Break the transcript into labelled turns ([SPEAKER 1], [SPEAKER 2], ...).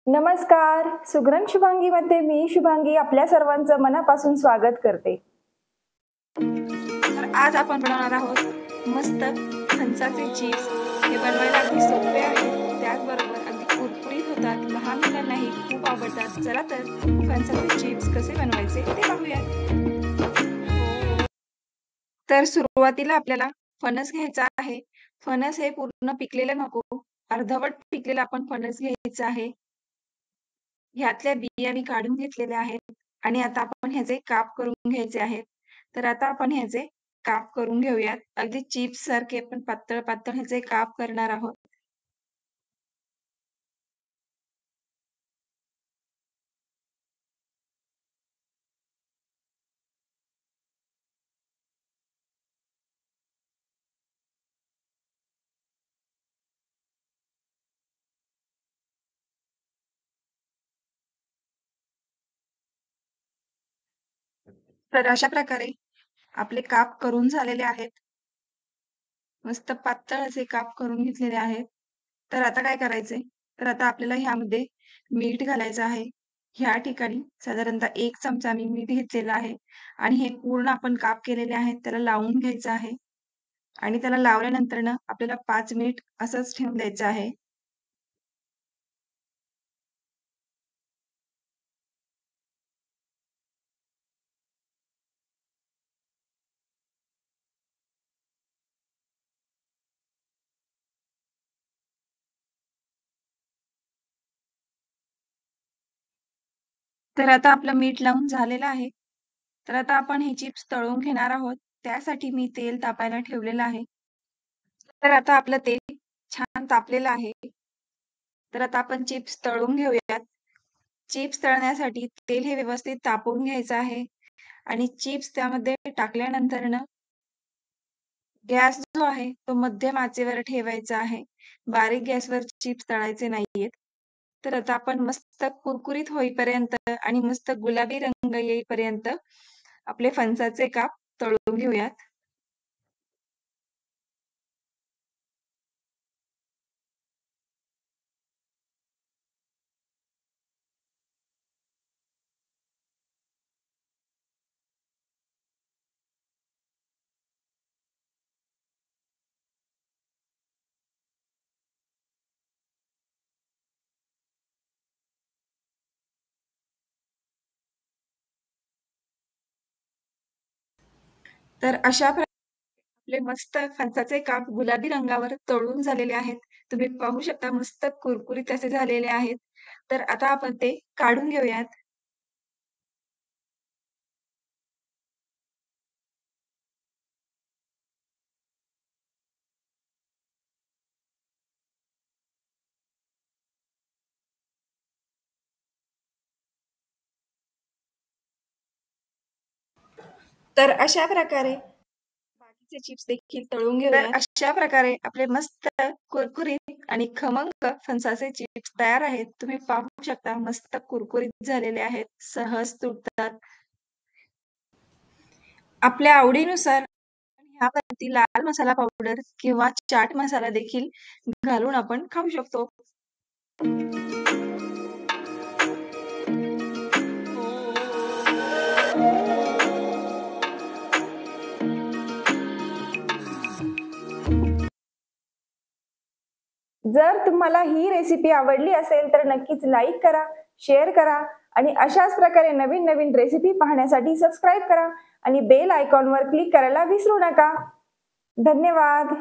[SPEAKER 1] नमस्कार. सुगरण शुभांगीमध्ये मी शुभांगी आपल्या सर्वांचं मनापासून स्वागत करते.
[SPEAKER 2] तर आज आपण बनवणार आहोत मस्त फणसाचे चिप्स. हे बनवायला अगदी सोपे आहे, त्याचबरोबर अगदी कुरकुरीत होतात. लहान मुलांनाही खूप आवडतात. चला तर फणसाचे चिप्स कसे बनवायचे ते पाहूया. तर सुरुवातीला आपल्याला फणस घ्यायचा आहे. फणस हे पूर्ण पिकलेलं नको, अर्धवट पिकलेलं आपण फणस घ्यायचं आहे. ह्यातल्या बिया मी काढून घेतलेल्या आहेत आणि आता आपण ह्याचे काप करून घ्यायचे आहेत. तर आता आपण ह्याचे काप करून घेऊयात. अगदी चिप्स सारखे आपण पातळ पातळ ह्याचे काप करणार आहोत. तर अशा प्रकारे आपले काप करून झालेले आहेत. मस्त पातळ असे काप करून घेतलेले आहेत. तर आता काय करायचंय? तर आता आपल्याला ह्यामध्ये मीठ घालायचं आहे. ह्या ठिकाणी साधारणतः 1 चमचा मी मीठ घेतलेलं आहे आणि हे पूर्ण आपण काप केलेले आहेत त्याला लावून घ्यायचं आहे आणि त्याला लावल्यानंतर ना आपल्याला 5 मिनिट असंच ठेवून द्यायचं आहे. तर आता आपलं मीठ लावून झालेलं आहे. तर आता आपण हे चिप्स तळून घेणार आहोत. त्यासाठी मी तेल तापायला ठेवलेलं आहे. तर आता आपलं तेल छान तापलेलं आहे. तर आता आपण चिप्स तळून घेऊयात. चिप्स तळण्यासाठी तेल हे व्यवस्थित तापवून घ्यायचं आहे आणि चिप्स त्यामध्ये टाकल्यानंतर ना गॅस जो आहे तो मध्यम आचेवर ठेवायचा आहे. बारीक गॅसवर चिप्स तळायचे नाहीयेत. तर आता आपण मस्त कुरकुरीत होईपर्यंत आणि मस्त गुलाबी रंग येईपर्यंत आपले फणसाचे काप तळून घेऊयात. तर अशा आपले मस्त फणसाचे काप गुलाबी रंगावर तळून झालेले आहेत. तुम्ही पाहू शकता मस्त कुरकुरीत असे झालेले आहेत. तर आता आपण ते काढून घेऊयात. तर अशा प्रकारे बाकीचे चिप्स देखील तळून घेऊयात. तर अशा प्रकारे आपले मस्त कुरकुरीत आणि खमंग फणसाचे चिप्स तयार आहेत. तुम्ही पाहू शकता मस्त कुरकुरीत झालेले आहेत. सहज तुटतात. आपल्या आवडीनुसार ह्यावरती लाल मसाला पावडर किंवा चाट मसाला देखील घालून आपण खाऊ शकतो.
[SPEAKER 1] जर तुम्हाला ही रेसिपी आवडली असेल तर नक्कीच लाईक करा, शेअर करा आणि अशाच प्रकारे नवीन नवीन रेसिपी पाहण्यासाठी सबस्क्राईब करा आणि बेल आयकॉनवर क्लिक करायला विसरू नका. धन्यवाद.